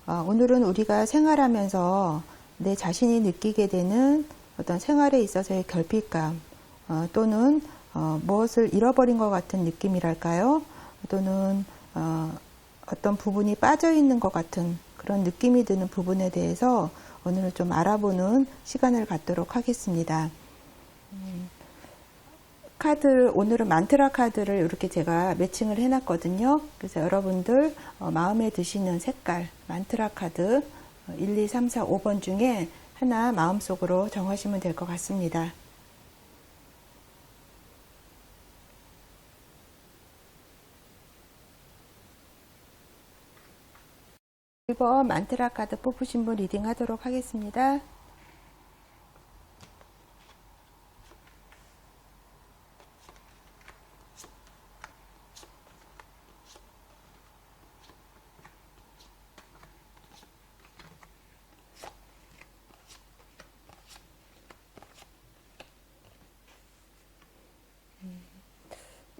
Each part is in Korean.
오늘은 우리가 생활하면서 내 자신이 느끼게 되는 어떤 생활에 있어서의 결핍감, 또는 무엇을 잃어버린 것 같은 느낌이랄까요? 또는 어떤 부분이 빠져 있는 것 같은 그런 느낌이 드는 부분에 대해서 오늘은 좀 알아보는 시간을 갖도록 하겠습니다. 오늘은 만트라 카드를 이렇게 제가 매칭을 해놨거든요. 그래서 여러분들 마음에 드시는 색깔, 만트라 카드 1, 2, 3, 4, 5번 중에 하나 마음속으로 정하시면 될 것 같습니다. 1번 만트라 카드 뽑으신 분 리딩 하도록 하겠습니다.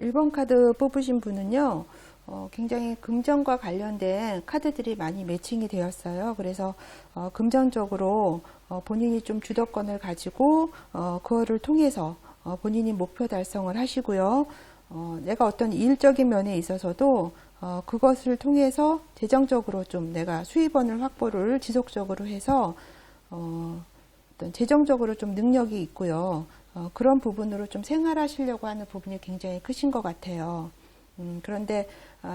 1번 카드 뽑으신 분은요, 굉장히 금전과 관련된 카드들이 많이 매칭이 되었어요. 그래서 금전적으로 본인이 좀 주도권을 가지고 그거를 통해서 본인이 목표 달성을 하시고요. 내가 어떤 일적인 면에 있어서도 그것을 통해서 재정적으로 좀 내가 수입원을 확보를 지속적으로 해서 어떤 재정적으로 좀 능력이 있고요. 그런 부분으로 좀 생활하시려고 하는 부분이 굉장히 크신 것 같아요. 그런데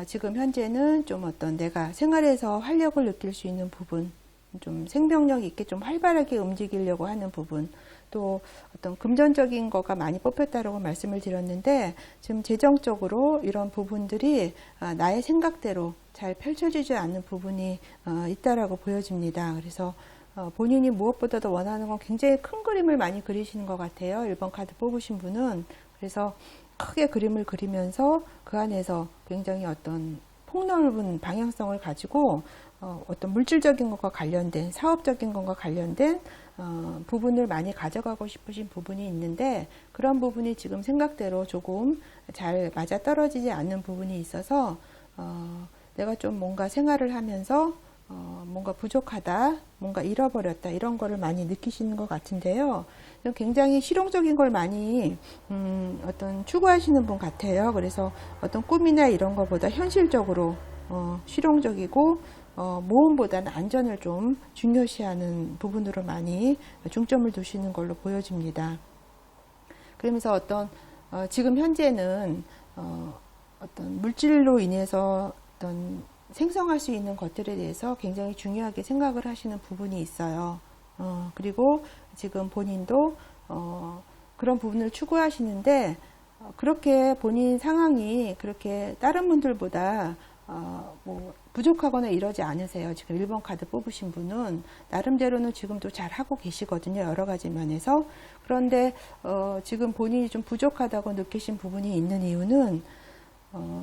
지금 현재는 좀 어떤 내가 생활에서 활력을 느낄 수 있는 부분, 좀 생명력 있게 좀 활발하게 움직이려고 하는 부분, 또 어떤 금전적인 거가 많이 뽑혔다라고 말씀을 드렸는데 지금 재정적으로 이런 부분들이 나의 생각대로 잘 펼쳐지지 않는 부분이 있다라고 보여집니다. 그래서 본인이 무엇보다도 원하는 건 굉장히 큰 그림을 많이 그리시는 것 같아요. 1번 카드 뽑으신 분은. 그래서 크게 그림을 그리면서 그 안에서 굉장히 어떤 폭넓은 방향성을 가지고 어떤 물질적인 것과 관련된, 사업적인 것과 관련된 부분을 많이 가져가고 싶으신 부분이 있는데 그런 부분이 지금 생각대로 조금 잘 맞아떨어지지 않는 부분이 있어서 내가 좀 뭔가 생활을 하면서 뭔가 부족하다, 뭔가 잃어버렸다 이런 거를 많이 느끼시는 것 같은데요. 굉장히 실용적인 걸 많이 어떤 추구하시는 분 같아요. 그래서 어떤 꿈이나 이런 것보다 현실적으로 실용적이고 모험보다는 안전을 좀 중요시하는 부분으로 많이 중점을 두시는 걸로 보여집니다. 그러면서 어떤 지금 현재는 어떤 물질로 인해서 어떤 생성할 수 있는 것들에 대해서 굉장히 중요하게 생각을 하시는 부분이 있어요. 그리고 지금 본인도 그런 부분을 추구하시는데 그렇게 본인 상황이 그렇게 다른 분들보다 뭐 부족하거나 이러지 않으세요. 지금 1번 카드 뽑으신 분은 나름대로는 지금도 잘 하고 계시거든요. 여러 가지 면에서. 그런데 지금 본인이 좀 부족하다고 느끼신 부분이 있는 이유는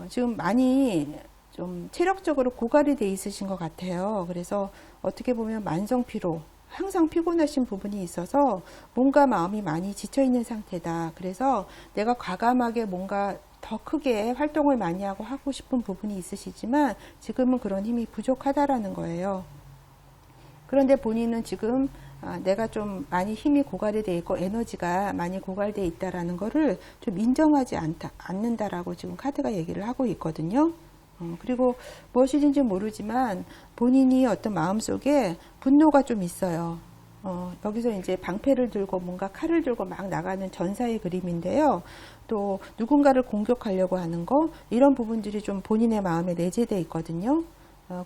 지금 많이 좀 체력적으로 고갈이 돼 있으신 것 같아요. 그래서 어떻게 보면 만성 피로, 항상 피곤하신 부분이 있어서 몸과 마음이 많이 지쳐 있는 상태다. 그래서 내가 과감하게 뭔가 더 크게 활동을 많이 하고 싶은 부분이 있으시지만 지금은 그런 힘이 부족하다라는 거예요. 그런데 본인은 지금 내가 좀 많이 힘이 고갈이 돼 있고 에너지가 많이 고갈돼 있다라는 거를 좀 인정하지 않는다라고 지금 카드가 얘기를 하고 있거든요. 그리고 무엇이든지 모르지만 본인이 어떤 마음속에 분노가 좀 있어요. 여기서 이제 방패를 들고 뭔가 칼을 들고 막 나가는 전사의 그림인데요. 또 누군가를 공격하려고 하는 거 이런 부분들이 좀 본인의 마음에 내재되어 있거든요.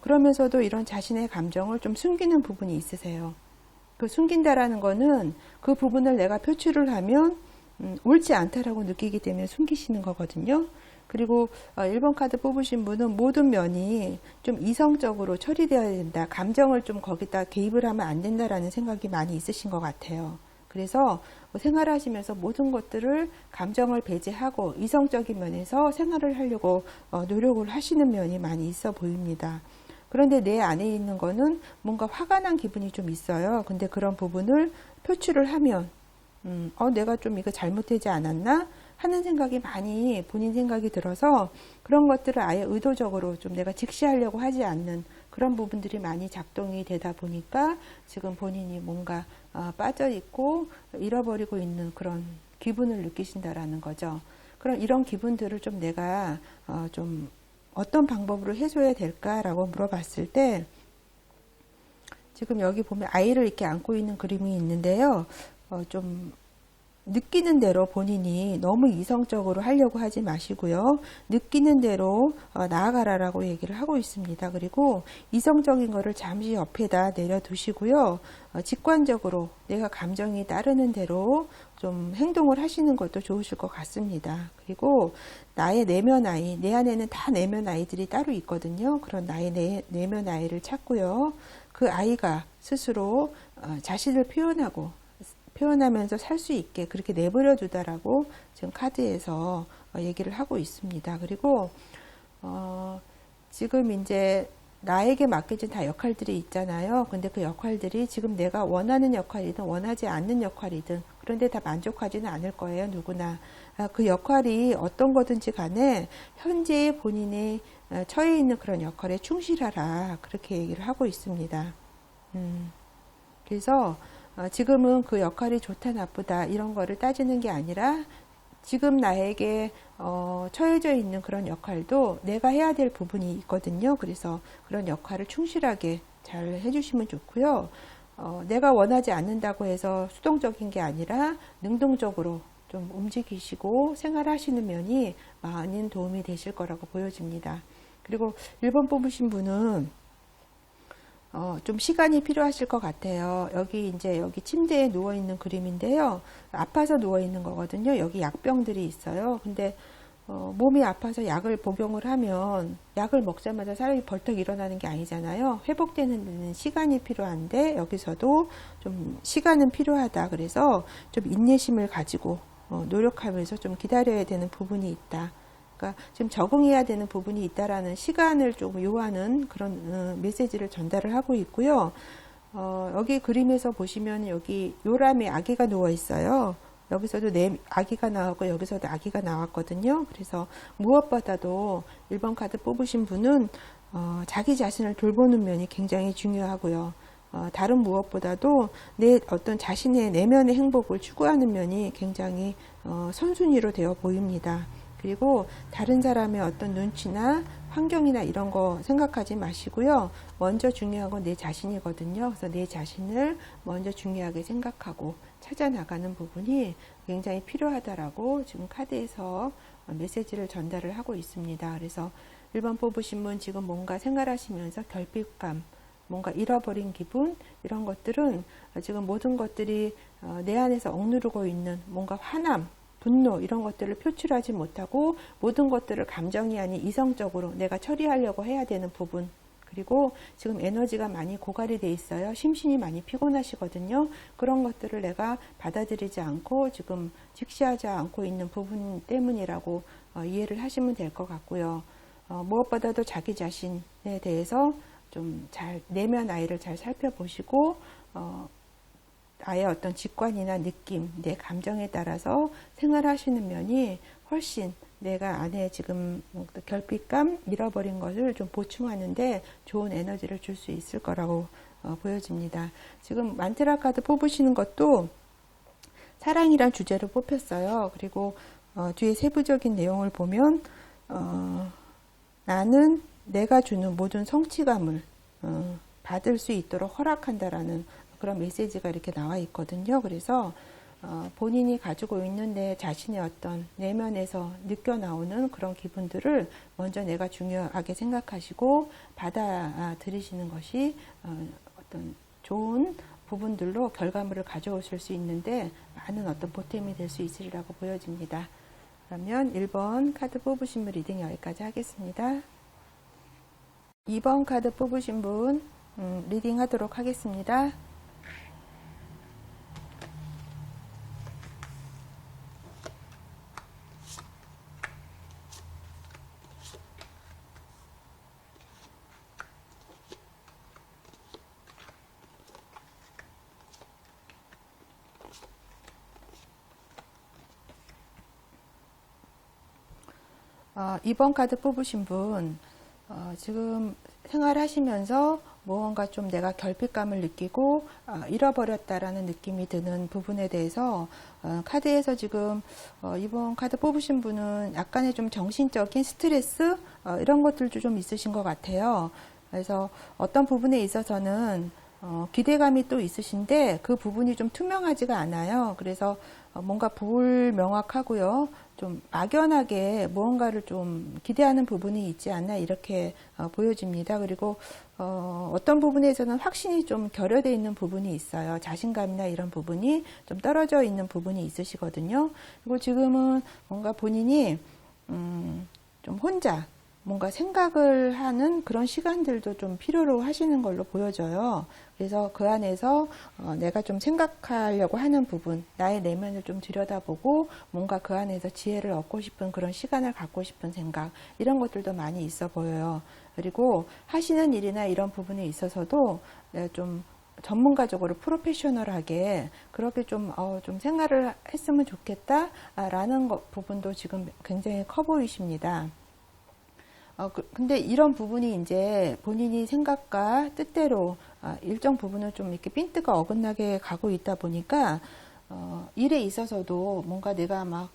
그러면서도 이런 자신의 감정을 좀 숨기는 부분이 있으세요. 그 숨긴다라는 거는 그 부분을 내가 표출을 하면 옳지 않다라고 느끼기 때문에 숨기시는 거거든요. 그리고 1번 카드 뽑으신 분은 모든 면이 좀 이성적으로 처리되어야 된다. 감정을 좀 거기다 개입을 하면 안 된다라는 생각이 많이 있으신 것 같아요. 그래서 생활하시면서 모든 것들을 감정을 배제하고 이성적인 면에서 생활을 하려고 노력을 하시는 면이 많이 있어 보입니다. 그런데 내 안에 있는 거는 뭔가 화가 난 기분이 좀 있어요. 근데 그런 부분을 표출을 하면 내가 좀 이거 잘못되지 않았나? 하는 생각이 많이 본인 생각이 들어서 그런 것들을 아예 의도적으로 좀 내가 직시하려고 하지 않는 그런 부분들이 많이 작동이 되다 보니까 지금 본인이 뭔가 빠져 있고 잃어버리고 있는 그런 기분을 느끼신다라는 거죠. 그럼 이런 기분들을 좀 내가 좀 어떤 방법으로 해줘야 될까라고 물어봤을 때, 지금 여기 보면 아이를 이렇게 안고 있는 그림이 있는데요. 좀 느끼는 대로 본인이 너무 이성적으로 하려고 하지 마시고요. 느끼는 대로 나아가라라고 얘기를 하고 있습니다. 그리고 이성적인 거를 잠시 옆에다 내려두시고요. 직관적으로 내가 감정이 따르는 대로 좀 행동을 하시는 것도 좋으실 것 같습니다. 그리고 나의 내면 아이, 내 안에는 다 내면 아이들이 따로 있거든요. 그런 나의 내면 아이를 찾고요. 그 아이가 스스로 자신을 표현하면서 살 수 있게 그렇게 내버려 두다라고 지금 카드에서 얘기를 하고 있습니다. 그리고 지금 이제 나에게 맡겨진 다 역할들이 있잖아요. 근데 그 역할들이 지금 내가 원하는 역할이든 원하지 않는 역할이든 그런데 다 만족하지는 않을 거예요. 누구나. 그 역할이 어떤 거든지 간에 현재 본인이 처해 있는 그런 역할에 충실하라. 그렇게 얘기를 하고 있습니다. 그래서 지금은 그 역할이 좋다 나쁘다 이런 거를 따지는 게 아니라 지금 나에게 처해져 있는 그런 역할도 내가 해야 될 부분이 있거든요. 그래서 그런 역할을 충실하게 잘 해주시면 좋고요. 내가 원하지 않는다고 해서 수동적인 게 아니라 능동적으로 좀 움직이시고 생활하시는 면이 많은 도움이 되실 거라고 보여집니다. 그리고 1번 뽑으신 분은 좀 시간이 필요하실 것 같아요. 여기 침대에 누워 있는 그림인데요. 아파서 누워 있는 거거든요. 여기 약병들이 있어요. 근데 몸이 아파서 약을 복용을 하면 약을 먹자마자 사람이 벌떡 일어나는 게 아니잖아요. 회복되는 데는 시간이 필요한데 여기서도 좀 시간은 필요하다. 그래서 좀 인내심을 가지고 노력하면서 좀 기다려야 되는 부분이 있다. 그러니까 지금 적응해야 되는 부분이 있다라는 시간을 좀 요하는 그런 메시지를 전달을 하고 있고요. 여기 그림에서 보시면 여기 요람에 아기가 누워 있어요. 여기서도 아기가 나오고 여기서도 아기가 나왔거든요. 그래서 무엇보다도 1번 카드 뽑으신 분은 자기 자신을 돌보는 면이 굉장히 중요하고요. 다른 무엇보다도 내 어떤 자신의 내면의 행복을 추구하는 면이 굉장히 선순위로 되어 보입니다. 그리고 다른 사람의 어떤 눈치나 환경이나 이런 거 생각하지 마시고요. 먼저 중요한 건 내 자신이거든요. 그래서 내 자신을 먼저 중요하게 생각하고 찾아나가는 부분이 굉장히 필요하다라고 지금 카드에서 메시지를 전달을 하고 있습니다. 그래서 1번 뽑으신 분 지금 뭔가 생활하시면서 결핍감, 뭔가 잃어버린 기분 이런 것들은 지금 모든 것들이 내 안에서 억누르고 있는 뭔가 화남, 분노 이런 것들을 표출하지 못하고 모든 것들을 감정이 아닌 이성적으로 내가 처리하려고 해야 되는 부분, 그리고 지금 에너지가 많이 고갈이 돼 있어요. 심신이 많이 피곤하시거든요. 그런 것들을 내가 받아들이지 않고 지금 직시하지 않고 있는 부분 때문이라고 이해를 하시면 될 것 같고요. 무엇보다도 자기 자신에 대해서 좀 잘 내면 아이를 잘 살펴보시고 나의 어떤 직관이나 느낌, 내 감정에 따라서 생활하시는 면이 훨씬 내가 안에 지금 결핍감, 잃어버린 것을 좀 보충하는데 좋은 에너지를 줄 수 있을 거라고 보여집니다. 지금 만트라 카드 뽑으시는 것도 사랑이란 주제로 뽑혔어요. 그리고 뒤에 세부적인 내용을 보면 나는 내가 주는 모든 성취감을 받을 수 있도록 허락한다라는 그런 메시지가 이렇게 나와 있거든요. 그래서 본인이 가지고 있는 내 자신의 어떤 내면에서 느껴 나오는 그런 기분들을 먼저 내가 중요하게 생각하시고 받아들이시는 것이 어떤 좋은 부분들로 결과물을 가져오실 수 있는데 많은 어떤 보탬이 될 수 있으리라고 보여집니다. 그러면 1번 카드 뽑으신 분 리딩 여기까지 하겠습니다. 2번 카드 뽑으신 분 리딩 하도록 하겠습니다. 이번 카드 뽑으신 분 지금 생활하시면서 무언가 좀 내가 결핍감을 느끼고 잃어버렸다라는 느낌이 드는 부분에 대해서 카드에서 지금 이번 카드 뽑으신 분은 약간의 좀 정신적인 스트레스 이런 것들도 좀 있으신 것 같아요. 그래서 어떤 부분에 있어서는 기대감이 또 있으신데 그 부분이 좀 투명하지가 않아요. 그래서 뭔가 불명확하고요. 좀 막연하게 무언가를 좀 기대하는 부분이 있지 않나 이렇게 보여집니다. 그리고 어떤 부분에서는 확신이 좀 결여되어 있는 부분이 있어요. 자신감이나 이런 부분이 좀 떨어져 있는 부분이 있으시거든요. 그리고 지금은 뭔가 본인이 좀 혼자 뭔가 생각을 하는 그런 시간들도 좀 필요로 하시는 걸로 보여져요. 그래서 그 안에서 내가 좀 생각하려고 하는 부분, 나의 내면을 좀 들여다보고 뭔가 그 안에서 지혜를 얻고 싶은 그런 시간을 갖고 싶은 생각, 이런 것들도 많이 있어 보여요. 그리고 하시는 일이나 이런 부분에 있어서도 좀 전문가적으로 프로페셔널하게 그렇게 좀 생활을 했으면 좋겠다라는 부분도 지금 굉장히 커 보이십니다. 근데 이런 부분이 이제 본인이 생각과 뜻대로 일정 부분은 좀 이렇게 핀트가 어긋나게 가고 있다 보니까 일에 있어서도 뭔가 내가 막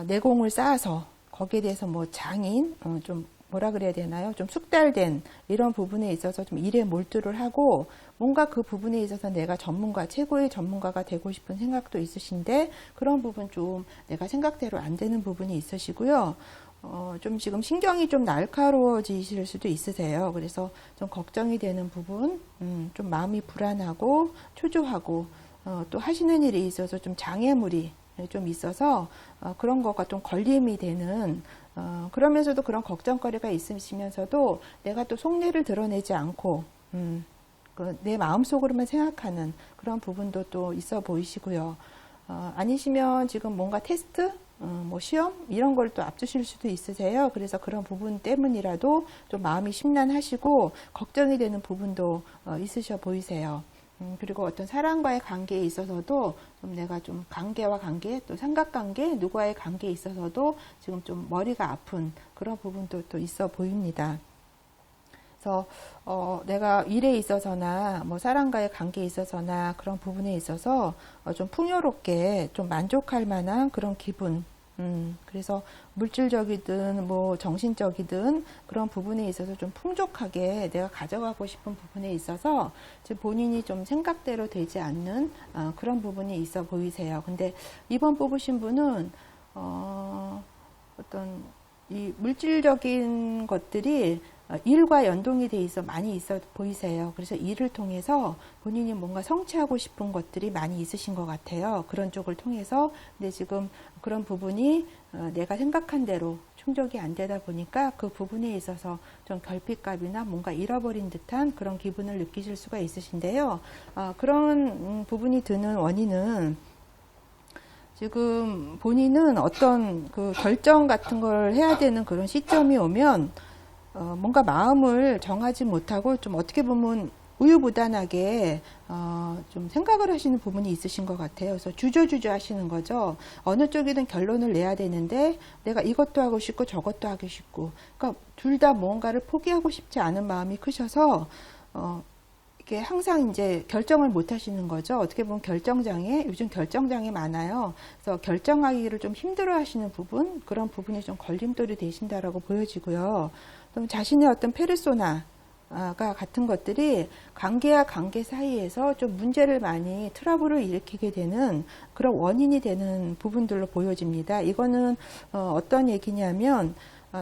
내공을 쌓아서 거기에 대해서 뭐 장인, 좀 뭐라 그래야 되나요? 좀 숙달된 이런 부분에 있어서 좀 일에 몰두를 하고 뭔가 그 부분에 있어서 내가 전문가, 최고의 전문가가 되고 싶은 생각도 있으신데 그런 부분 좀 내가 생각대로 안 되는 부분이 있으시고요. 좀 지금 신경이 좀 날카로워지실 수도 있으세요. 그래서 좀 걱정이 되는 부분, 좀 마음이 불안하고 초조하고, 또 하시는 일에 있어서 좀 장애물이 좀 있어서 그런 거가 좀 걸림이 되는, 그러면서도 그런 걱정거리가 있으시면서도 내가 또 속내를 드러내지 않고, 내 마음속으로만 생각하는 그런 부분도 또 있어 보이시고요. 아니시면 지금 뭔가 테스트, 뭐 시험 이런 걸 또 앞두실 수도 있으세요. 그래서 그런 부분 때문이라도 좀 마음이 심란하시고 걱정이 되는 부분도 있으셔 보이세요. 그리고 어떤 사람과의 관계에 있어서도 좀 내가 좀 관계와 관계 또 삼각관계 누구와의 관계에 있어서도 지금 좀 머리가 아픈 그런 부분도 또 있어 보입니다. 그래서 내가 일에 있어서나 뭐 사람과의 관계에 있어서나 그런 부분에 있어서 좀 풍요롭게 좀 만족할 만한 그런 기분, 그래서 물질적이든 뭐 정신적이든 그런 부분에 있어서 좀 풍족하게 내가 가져가고 싶은 부분에 있어서 지금 본인이 좀 생각대로 되지 않는 그런 부분이 있어 보이세요. 근데 이번 뽑으신 분은 어떤 이 물질적인 것들이 일과 연동이 돼 있어 많이 있어 보이세요. 그래서 일을 통해서 본인이 뭔가 성취하고 싶은 것들이 많이 있으신 것 같아요. 그런 쪽을 통해서. 근데 지금 그런 부분이 내가 생각한 대로 충족이 안 되다 보니까 그 부분에 있어서 좀 결핍감이나 뭔가 잃어버린 듯한 그런 기분을 느끼실 수가 있으신데요. 그런 부분이 드는 원인은 지금 본인은 어떤 그 결정 같은 걸 해야 되는 그런 시점이 오면 뭔가 마음을 정하지 못하고 좀 어떻게 보면 우유부단하게 좀 생각을 하시는 부분이 있으신 것 같아요. 그래서 주저주저 하시는 거죠. 어느 쪽이든 결론을 내야 되는데 내가 이것도 하고 싶고 저것도 하고 싶고, 그러니까 둘 다 뭔가를 포기하고 싶지 않은 마음이 크셔서 이게 항상 이제 결정을 못 하시는 거죠. 어떻게 보면 결정장애, 요즘 결정장애 많아요. 그래서 결정하기를 좀 힘들어 하시는 부분, 그런 부분이 좀 걸림돌이 되신다라고 보여지고요. 또 자신의 어떤 페르소나가 같은 것들이 관계와 관계 사이에서 좀 문제를 많이 트러블을 일으키게 되는 그런 원인이 되는 부분들로 보여집니다. 이거는 어떤 얘기냐면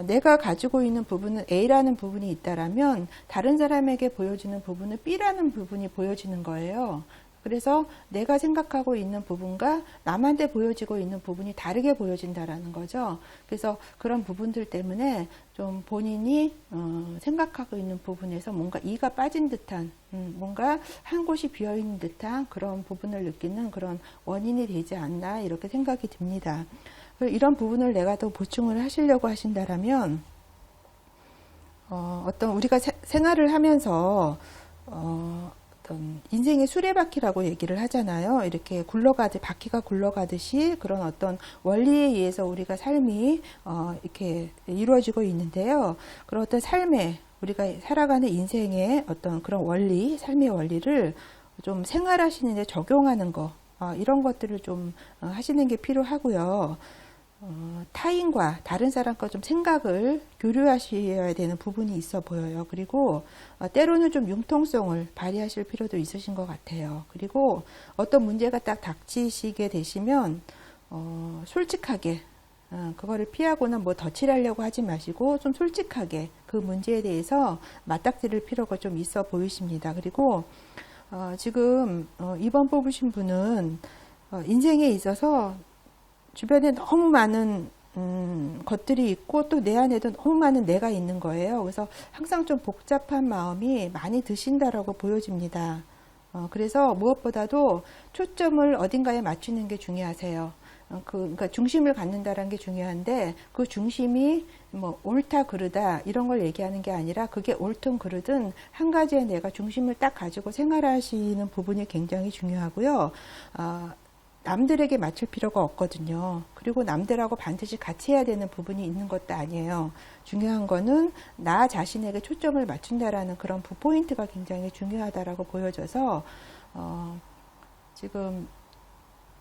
내가 가지고 있는 부분은 A라는 부분이 있다라면 다른 사람에게 보여지는 부분은 B라는 부분이 보여지는 거예요. 그래서 내가 생각하고 있는 부분과 남한테 보여지고 있는 부분이 다르게 보여진다라는 거죠. 그래서 그런 부분들 때문에 좀 본인이 생각하고 있는 부분에서 뭔가 이가 빠진 듯한, 뭔가 한 곳이 비어있는 듯한 그런 부분을 느끼는 그런 원인이 되지 않나 이렇게 생각이 듭니다. 이런 부분을 내가 더 보충을 하시려고 하신다라면 어떤 우리가 생활을 하면서 어떤 인생의 수레바퀴라고 얘기를 하잖아요. 이렇게 바퀴가 굴러가듯이 그런 어떤 원리에 의해서 우리가 삶이 이렇게 이루어지고 있는데요. 그런 어떤 삶의 우리가 살아가는 인생의 어떤 그런 원리, 삶의 원리를 좀 생활하시는 데 적용하는 거, 이런 것들을 좀 하시는 게 필요하고요. 타인과 다른 사람과 좀 생각을 교류하셔야 되는 부분이 있어 보여요. 그리고 때로는 좀 융통성을 발휘하실 필요도 있으신 것 같아요. 그리고 어떤 문제가 딱 닥치시게 되시면 솔직하게 그거를 피하거나 뭐 덧칠하려고 하지 마시고 좀 솔직하게 그 문제에 대해서 맞닥뜨릴 필요가 좀 있어 보이십니다. 그리고 지금 2번 뽑으신 분은 인생에 있어서 주변에 너무 많은 것들이 있고 또 내 안에도 너무 많은 내가 있는 거예요. 그래서 항상 좀 복잡한 마음이 많이 드신다라고 보여집니다. 그래서 무엇보다도 초점을 어딘가에 맞추는 게 중요하세요. 그러니까 중심을 갖는다는 게 중요한데 그 중심이 뭐 옳다 그르다 이런 걸 얘기하는 게 아니라 그게 옳든 그르든 한 가지의 내가 중심을 딱 가지고 생활하시는 부분이 굉장히 중요하고요. 남들에게 맞출 필요가 없거든요. 그리고 남들하고 반드시 같이 해야 되는 부분이 있는 것도 아니에요. 중요한 거는 나 자신에게 초점을 맞춘다라는 그런 포인트가 굉장히 중요하다라고 보여져서 지금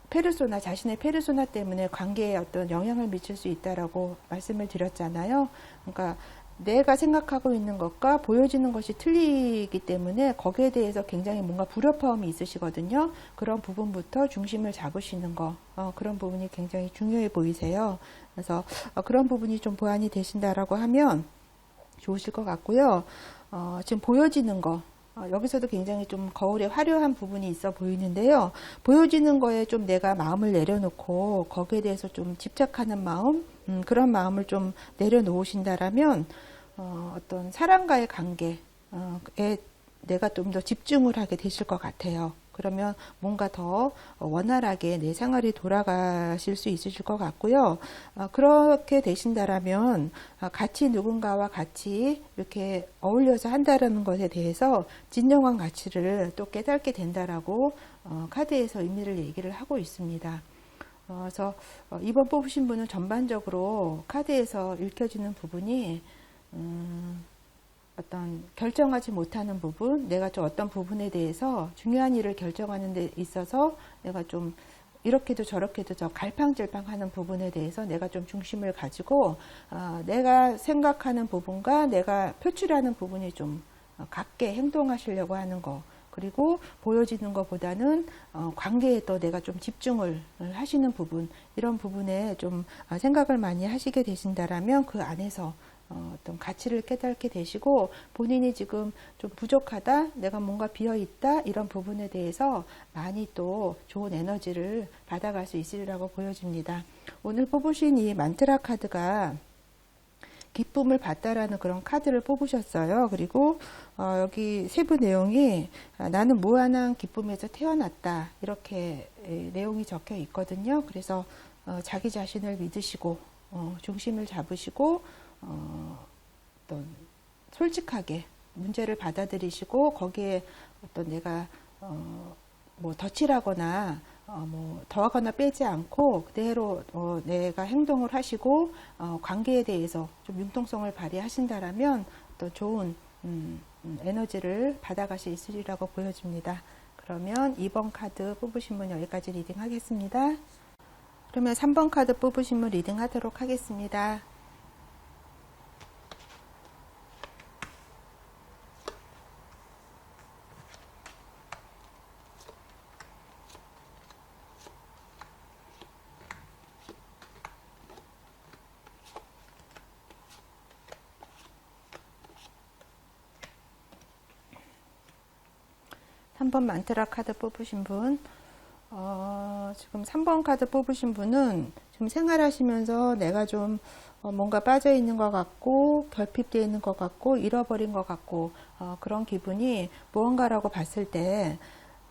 페르소나, 자신의 페르소나 때문에 관계에 어떤 영향을 미칠 수 있다라고 말씀을 드렸잖아요. 그러니까 내가 생각하고 있는 것과 보여지는 것이 틀리기 때문에 거기에 대해서 굉장히 뭔가 불협화음이 있으시거든요. 그런 부분부터 중심을 잡으시는 거, 그런 부분이 굉장히 중요해 보이세요. 그래서 그런 부분이 좀 보완이 되신다라고 하면 좋으실 것 같고요. 지금 보여지는 거, 여기서도 굉장히 좀 거울에 화려한 부분이 있어 보이는데요. 보여지는 거에 좀 내가 마음을 내려놓고 거기에 대해서 좀 집착하는 마음, 그런 마음을 좀 내려놓으신다라면 어떤 사람과의 관계에 내가 좀 더 집중을 하게 되실 것 같아요. 그러면 뭔가 더 원활하게 내 생활이 돌아가실 수 있으실 것 같고요. 그렇게 되신다라면 같이 누군가와 같이 이렇게 어울려서 한다라는 것에 대해서 진정한 가치를 또 깨닫게 된다라고 카드에서 의미를 얘기를 하고 있습니다. 그래서 2번 뽑으신 분은 전반적으로 카드에서 읽혀지는 부분이 어떤 결정하지 못하는 부분, 내가 좀 어떤 부분에 대해서 중요한 일을 결정하는 데 있어서 내가 좀 이렇게도 저렇게도 저 갈팡질팡하는 부분에 대해서 내가 좀 중심을 가지고 내가 생각하는 부분과 내가 표출하는 부분이 좀 같게 행동하시려고 하는 거, 그리고 보여지는 것보다는 관계에 또 내가 좀 집중을 하시는 부분, 이런 부분에 좀 생각을 많이 하시게 되신다라면 그 안에서 어떤 가치를 깨닫게 되시고 본인이 지금 좀 부족하다, 내가 뭔가 비어있다, 이런 부분에 대해서 많이 또 좋은 에너지를 받아갈 수 있으리라고 보여집니다. 오늘 뽑으신 이 만트라 카드가 기쁨을 받다라는 그런 카드를 뽑으셨어요. 그리고 여기 세부 내용이 나는 무한한 기쁨에서 태어났다, 이렇게 내용이 적혀 있거든요. 그래서 자기 자신을 믿으시고 중심을 잡으시고 어떤 솔직하게 문제를 받아들이시고 거기에 어떤 내가 뭐 덧칠하거나 뭐 더하거나 빼지 않고 그대로 내가 행동을 하시고 관계에 대해서 좀 융통성을 발휘하신다라면 또 좋은 에너지를 받아갈 수 있으리라고 보여집니다. 그러면 2번 카드 뽑으신 분 여기까지 리딩 하겠습니다. 그러면 3번 카드 뽑으신 분 리딩 하도록 하겠습니다. 3번 만트라 카드 뽑으신 분, 지금 3번 카드 뽑으신 분은 지금 생활하시면서 내가 좀 뭔가 빠져 있는 것 같고 결핍되어 있는 것 같고 잃어버린 것 같고 그런 기분이 무언가라고 봤을 때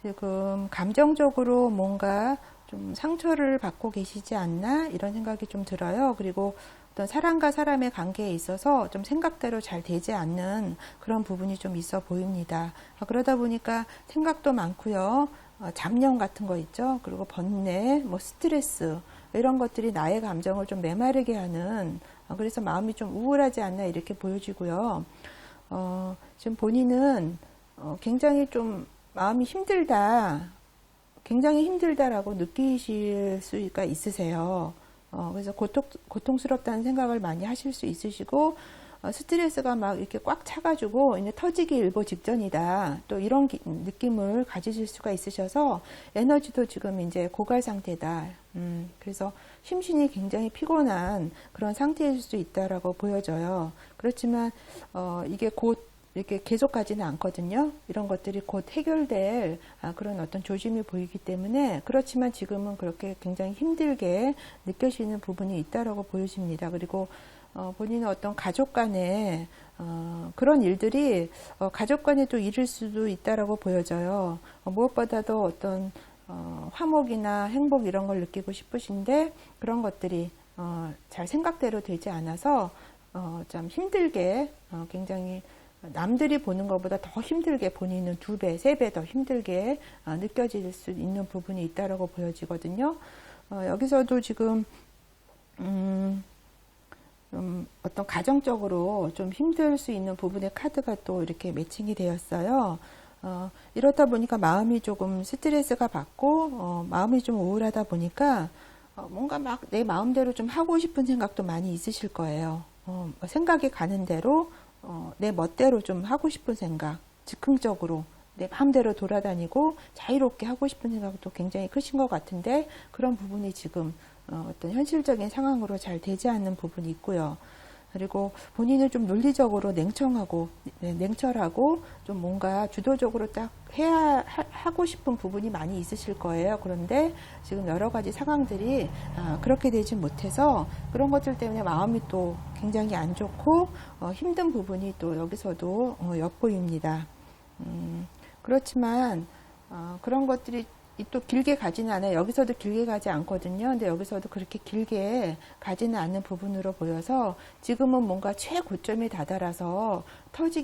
지금 감정적으로 뭔가 좀 상처를 받고 계시지 않나, 이런 생각이 좀 들어요. 그리고 어떤 사람과 사람의 관계에 있어서 좀 생각대로 잘 되지 않는 그런 부분이 좀 있어 보입니다. 그러다 보니까 생각도 많고요. 잡념 같은 거 있죠. 그리고 번뇌, 뭐 스트레스, 이런 것들이 나의 감정을 좀 메마르게 하는, 그래서 마음이 좀 우울하지 않나 이렇게 보여지고요. 지금 본인은 굉장히 좀 마음이 힘들다, 굉장히 힘들다라고 느끼실 수가 있으세요. 그래서 고통스럽다는 생각을 많이 하실 수 있으시고, 스트레스가 막 이렇게 꽉 차가지고 이제 터지기 일보 직전이다. 또 이런 느낌을 가지실 수가 있으셔서 에너지도 지금 이제 고갈 상태다. 그래서 심신이 굉장히 피곤한 그런 상태일 수 있다라고 보여져요. 그렇지만 이게 곧 이렇게 계속 가지는 않거든요. 이런 것들이 곧 해결될 그런 어떤 조짐이 보이기 때문에, 그렇지만 지금은 그렇게 굉장히 힘들게 느껴지는 부분이 있다라고 보여집니다. 그리고 본인은 어떤 가족 간에 그런 일들이 가족 간에 또 일일 수도 있다라고 보여져요. 무엇보다도 어떤 화목이나 행복 이런 걸 느끼고 싶으신데 그런 것들이 잘 생각대로 되지 않아서 좀 힘들게, 굉장히 남들이 보는 것보다 더 힘들게, 본인은 2배, 3배 더 힘들게 느껴질 수 있는 부분이 있다라고 보여지거든요. 여기서도 지금 어떤 가정적으로 좀 힘들 수 있는 부분의 카드가 또 이렇게 매칭이 되었어요. 이렇다 보니까 마음이 조금 스트레스가 받고, 마음이 좀 우울하다 보니까, 뭔가 막 내 마음대로 좀 하고 싶은 생각도 많이 있으실 거예요. 생각이 가는 대로, 내 멋대로 좀 하고 싶은 생각, 즉흥적으로 내 마음대로 돌아다니고 자유롭게 하고 싶은 생각도 굉장히 크신 것 같은데, 그런 부분이 지금 어떤 현실적인 상황으로 잘 되지 않는 부분이 있고요. 그리고 본인은 좀 논리적으로 냉철하고 좀 뭔가 주도적으로 딱 하고 싶은 부분이 많이 있으실 거예요. 그런데 지금 여러 가지 상황들이 그렇게 되지 못해서 그런 것들 때문에 마음이 또 굉장히 안 좋고 힘든 부분이 또 여기서도 엿보입니다. 그렇지만 그런 것들이 또 길게 가지는 않아요. 여기서도 길게 가지 않거든요. 근데 여기서도 그렇게 길게 가지는 않는 부분으로 보여서 지금은 뭔가 최고점에 다다라서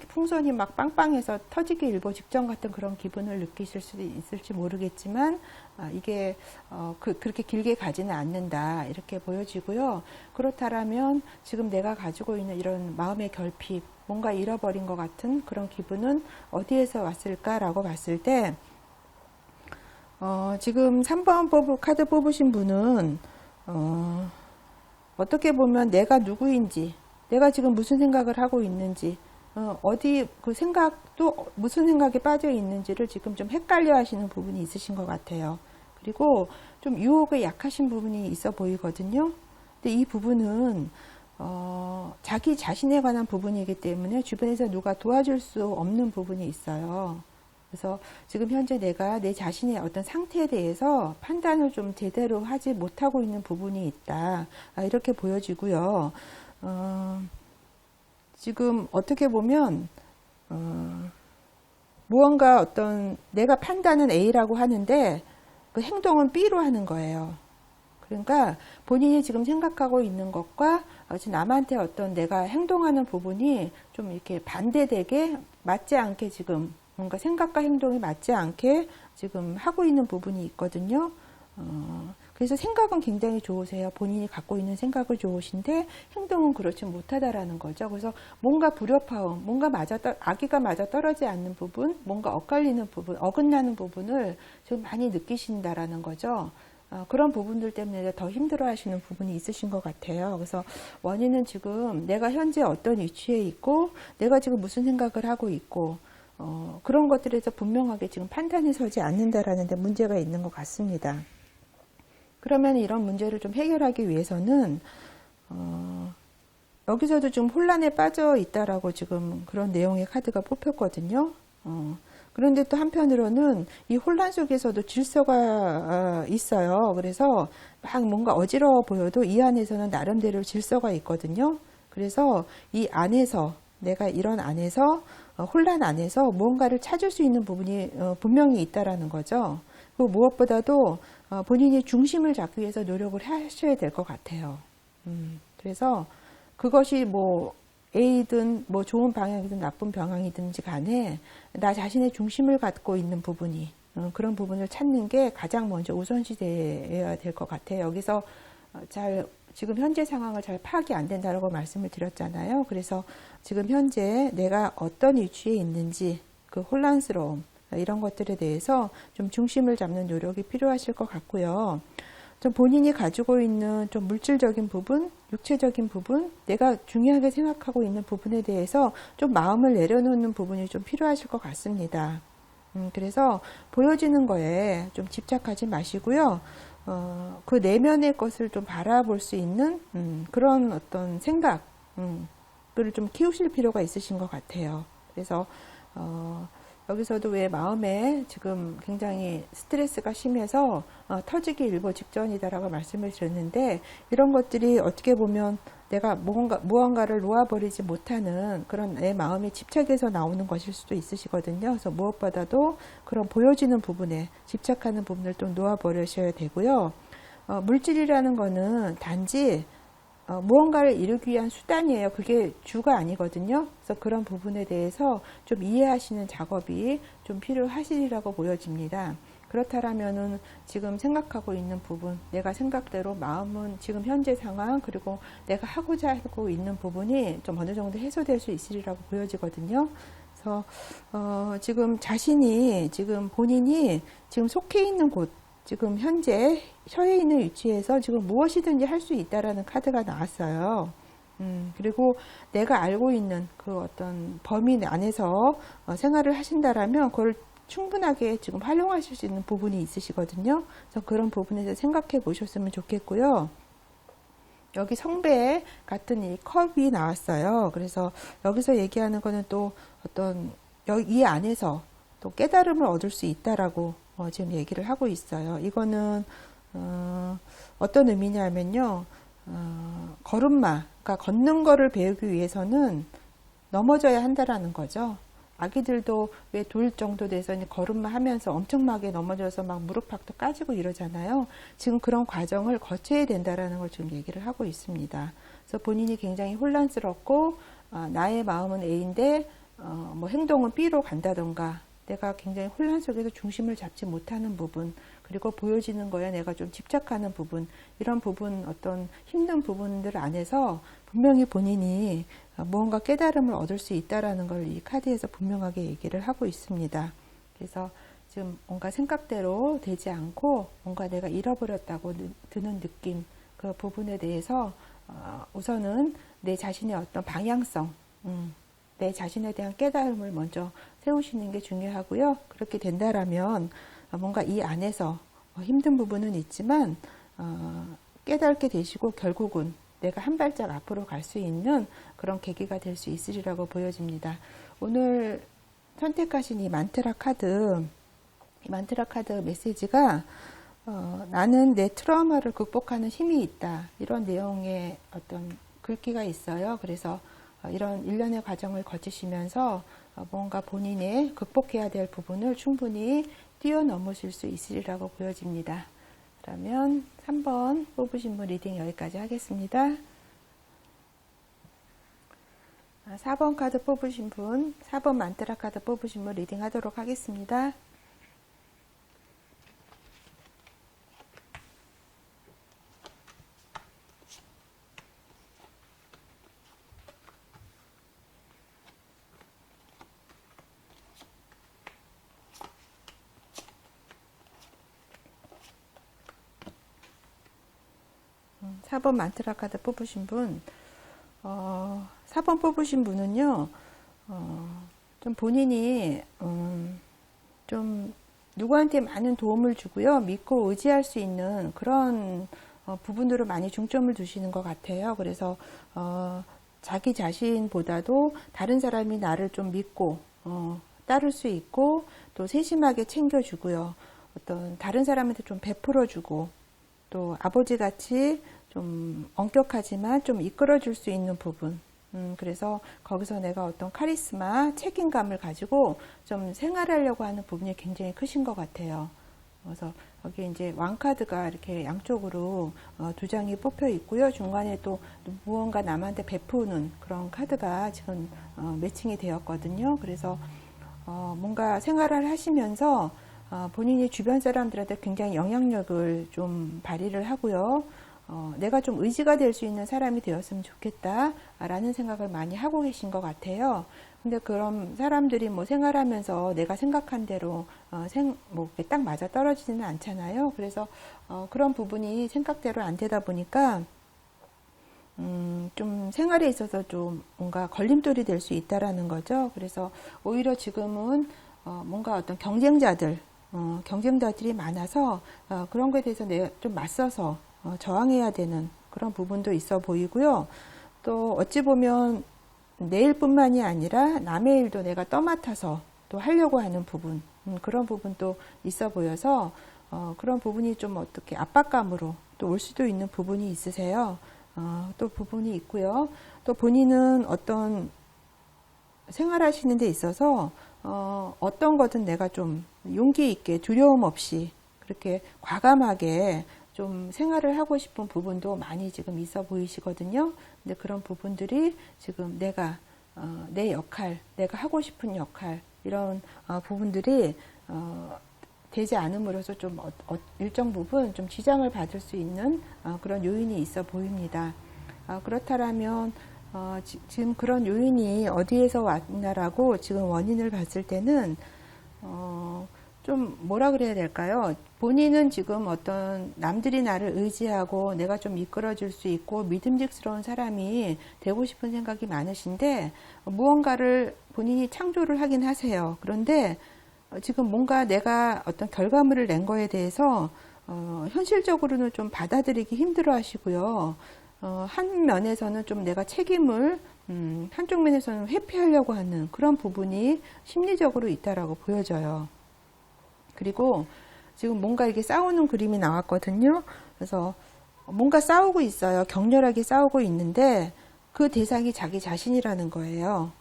풍선이 막 빵빵해서 터지기 일보 직전 같은 그런 기분을 느끼실 수도 있을지 모르겠지만, 이게 그렇게 길게 가지는 않는다, 이렇게 보여지고요. 그렇다면 지금 내가 가지고 있는 이런 마음의 결핍, 뭔가 잃어버린 것 같은 그런 기분은 어디에서 왔을까라고 봤을 때, 지금 3번 카드 뽑으신 분은, 어떻게 보면 내가 누구인지, 내가 지금 무슨 생각을 하고 있는지, 어디 그 생각도 무슨 생각에 빠져 있는지를 지금 좀 헷갈려 하시는 부분이 있으신 것 같아요. 그리고 좀 유혹에 약하신 부분이 있어 보이거든요. 근데 이 부분은, 자기 자신에 관한 부분이기 때문에 주변에서 누가 도와줄 수 없는 부분이 있어요. 그래서 지금 현재 내가 내 자신의 어떤 상태에 대해서 판단을 좀 제대로 하지 못하고 있는 부분이 있다. 이렇게 보여지고요. 지금 어떻게 보면 무언가 어떤 내가 판단은 A라고 하는데 그 행동은 B로 하는 거예요. 그러니까 본인이 지금 생각하고 있는 것과 남한테 어떤 내가 행동하는 부분이 좀 이렇게 반대되게 맞지 않게 지금 뭔가 생각과 행동이 맞지 않게 지금 하고 있는 부분이 있거든요. 그래서 생각은 굉장히 좋으세요. 본인이 갖고 있는 생각을 좋으신데 행동은 그렇지 못하다라는 거죠. 그래서 뭔가 불협화음, 뭔가 아기가 맞아 떨어지지 않는 부분, 뭔가 엇갈리는 부분, 어긋나는 부분을 지금 많이 느끼신다라는 거죠. 그런 부분들 때문에 더 힘들어 하시는 부분이 있으신 것 같아요. 그래서 원인은 지금 내가 현재 어떤 위치에 있고, 내가 지금 무슨 생각을 하고 있고, 그런 것들에서 분명하게 지금 판단이 서지 않는다라는 데 문제가 있는 것 같습니다. 그러면 이런 문제를 좀 해결하기 위해서는, 여기서도 좀 혼란에 빠져 있다라고 지금 그런 내용의 카드가 뽑혔거든요. 그런데 또 한편으로는 이 혼란 속에서도 질서가 있어요. 그래서 막 뭔가 어지러워 보여도 이 안에서는 나름대로 질서가 있거든요. 그래서 이 안에서, 내가 이런 안에서, 혼란 안에서 무언가를 찾을 수 있는 부분이 분명히 있다라는 거죠. 그리고 무엇보다도 본인이 중심을 잡기 위해서 노력을 하셔야 될 것 같아요. 그래서 그것이 뭐 A든 뭐 좋은 방향이든 나쁜 방향이든지 간에 나 자신의 중심을 갖고 있는 부분이, 그런 부분을 찾는 게 가장 먼저 우선시 되어야 될 것 같아요. 여기서 잘 지금 현재 상황을 잘 파악이 안 된다고 말씀을 드렸잖아요. 그래서 지금 현재 내가 어떤 위치에 있는지 그 혼란스러움 이런 것들에 대해서 좀 중심을 잡는 노력이 필요하실 것 같고요. 좀 본인이 가지고 있는 좀 물질적인 부분, 육체적인 부분, 내가 중요하게 생각하고 있는 부분에 대해서 좀 마음을 내려놓는 부분이 좀 필요하실 것 같습니다. 그래서 보여지는 거에 좀 집착하지 마시고요. 그 내면의 것을 좀 바라볼 수 있는 그런 어떤 생각, 그를 좀 키우실 필요가 있으신 것 같아요. 그래서 여기서도 왜 마음에 지금 굉장히 스트레스가 심해서 터지기 일보 직전이다라고 말씀을 드렸는데, 이런 것들이 어떻게 보면 내가 무언가를 놓아버리지 못하는 그런 내 마음의 집착에서 나오는 것일 수도 있으시거든요. 그래서 무엇보다도 그런 보여지는 부분에 집착하는 부분을 좀 놓아버리셔야 되고요. 물질이라는 거는 단지 무언가를 이루기 위한 수단이에요. 그게 주가 아니거든요. 그래서 그런 부분에 대해서 좀 이해하시는 작업이 좀 필요하시리라고 보여집니다. 그렇다면은 지금 생각하고 있는 부분, 내가 생각대로 마음은 지금 현재 상황, 그리고 내가 하고자 하고 있는 부분이 좀 어느 정도 해소될 수 있으리라고 보여지거든요. 그래서 지금 지금 본인이 지금 속해 있는 곳, 지금 현재 처해 있는 위치에서 지금 무엇이든지 할 수 있다라는 카드가 나왔어요. 그리고 내가 알고 있는 그 어떤 범위 안에서 생활을 하신다라면 그걸 충분하게 지금 활용하실 수 있는 부분이 있으시거든요. 그래서 그런 부분에서 생각해 보셨으면 좋겠고요. 여기 성배 같은 이 컵이 나왔어요. 그래서 여기서 얘기하는 거는 또 어떤 이 안에서 또 깨달음을 얻을 수 있다라고 지금 얘기를 하고 있어요. 이거는 어떤 의미냐면요. 걸음마, 그러니까 걷는 거를 배우기 위해서는 넘어져야 한다라는 거죠. 아기들도 왜 돌 정도 돼서 걸음마 하면서 엄청나게 넘어져서 막 무릎팍도 까지고 이러잖아요. 지금 그런 과정을 거쳐야 된다라는 걸 지금 얘기를 하고 있습니다. 그래서 본인이 굉장히 혼란스럽고 나의 마음은 A인데 뭐 행동은 B로 간다던가, 내가 굉장히 혼란 속에서 중심을 잡지 못하는 부분, 그리고 보여지는 거에 내가 좀 집착하는 부분, 이런 부분, 어떤 힘든 부분들 안에서 분명히 본인이 무언가 깨달음을 얻을 수 있다라는 걸 이 카드에서 분명하게 얘기를 하고 있습니다. 그래서 지금 뭔가 생각대로 되지 않고 뭔가 내가 잃어버렸다고 드는 느낌, 그 부분에 대해서 우선은 내 자신의 어떤 방향성, 내 자신에 대한 깨달음을 먼저 세우시는 게 중요하고요. 그렇게 된다라면 뭔가 이 안에서 힘든 부분은 있지만 깨닫게 되시고 결국은 내가 한 발짝 앞으로 갈 수 있는 그런 계기가 될 수 있으리라고 보여집니다. 오늘 선택하신 이 만트라 카드 메시지가 나는 내 트라우마를 극복하는 힘이 있다, 이런 내용의 어떤 글귀가 있어요. 그래서 이런 일련의 과정을 거치시면서 뭔가 본인의 극복해야 될 부분을 충분히 뛰어넘으실 수 있으리라고 보여집니다. 그러면 3번 뽑으신 분 리딩 여기까지 하겠습니다. 4번 카드 뽑으신 분, 4번 만트라 카드 뽑으신 분 리딩 하도록 하겠습니다. 4번 만트라 카드 뽑으신 분, 4번 뽑으신 분은요, 좀 본인이, 좀 누구한테 많은 도움을 주고요, 믿고 의지할 수 있는 그런 부분으로 많이 중점을 두시는 것 같아요. 그래서, 자기 자신보다도 다른 사람이 나를 좀 믿고, 따를 수 있고, 또 세심하게 챙겨주고요, 어떤 다른 사람한테 좀 베풀어주고, 또 아버지같이 좀 엄격하지만 좀 이끌어줄 수 있는 부분, 그래서 거기서 내가 어떤 카리스마, 책임감을 가지고 좀 생활하려고 하는 부분이 굉장히 크신 것 같아요. 그래서 여기 이제 왕카드가 이렇게 양쪽으로 두 장이 뽑혀 있고요. 중간에 또 무언가 남한테 베푸는 그런 카드가 지금 매칭이 되었거든요. 그래서 뭔가 생활을 하시면서 본인이 주변 사람들한테 굉장히 영향력을 좀 발휘를 하고요. 내가 좀 의지가 될 수 있는 사람이 되었으면 좋겠다라는 생각을 많이 하고 계신 것 같아요. 근데 그런 사람들이 뭐 생활하면서 내가 생각한 대로 딱 맞아 떨어지지는 않잖아요. 그래서 그런 부분이 생각대로 안 되다 보니까 좀 생활에 있어서 좀 뭔가 걸림돌이 될 수 있다라는 거죠. 그래서 오히려 지금은 뭔가 어떤 경쟁자들이 많아서 그런 거에 대해서 내가 좀 맞서서 저항해야 되는 그런 부분도 있어 보이고요. 또 어찌 보면 내 일뿐만이 아니라 남의 일도 내가 떠맡아서 또 하려고 하는 부분, 그런 부분도 있어 보여서 그런 부분이 좀 어떻게 압박감으로 또 올 수도 있는 부분이 있으세요. 또 부분이 있고요. 또 본인은 어떤 생활하시는 데 있어서 어떤 거든 내가 좀 용기 있게 두려움 없이 그렇게 과감하게 좀 생활을 하고 싶은 부분도 많이 지금 있어 보이시거든요. 근데 그런 부분들이 지금 내가 내 역할, 내가 하고 싶은 역할 이런 부분들이 되지 않음으로써 좀 일정 부분 좀 지장을 받을 수 있는 그런 요인이 있어 보입니다. 그렇다면 지금 그런 요인이 어디에서 왔나라고 지금 원인을 봤을 때는 좀 뭐라 그래야 될까요? 본인은 지금 어떤 남들이 나를 의지하고 내가 좀 이끌어줄 수 있고 믿음직스러운 사람이 되고 싶은 생각이 많으신데 무언가를 본인이 창조를 하긴 하세요. 그런데 지금 뭔가 내가 어떤 결과물을 낸 거에 대해서 현실적으로는 좀 받아들이기 힘들어 하시고요. 한 면에서는 좀 내가 책임을 한쪽 면에서는 회피하려고 하는 그런 부분이 심리적으로 있다라고 보여져요. 그리고 지금 뭔가 이렇게 싸우는 그림이 나왔거든요. 그래서 뭔가 싸우고 있어요. 격렬하게 싸우고 있는데 그 대상이 자기 자신이라는 거예요.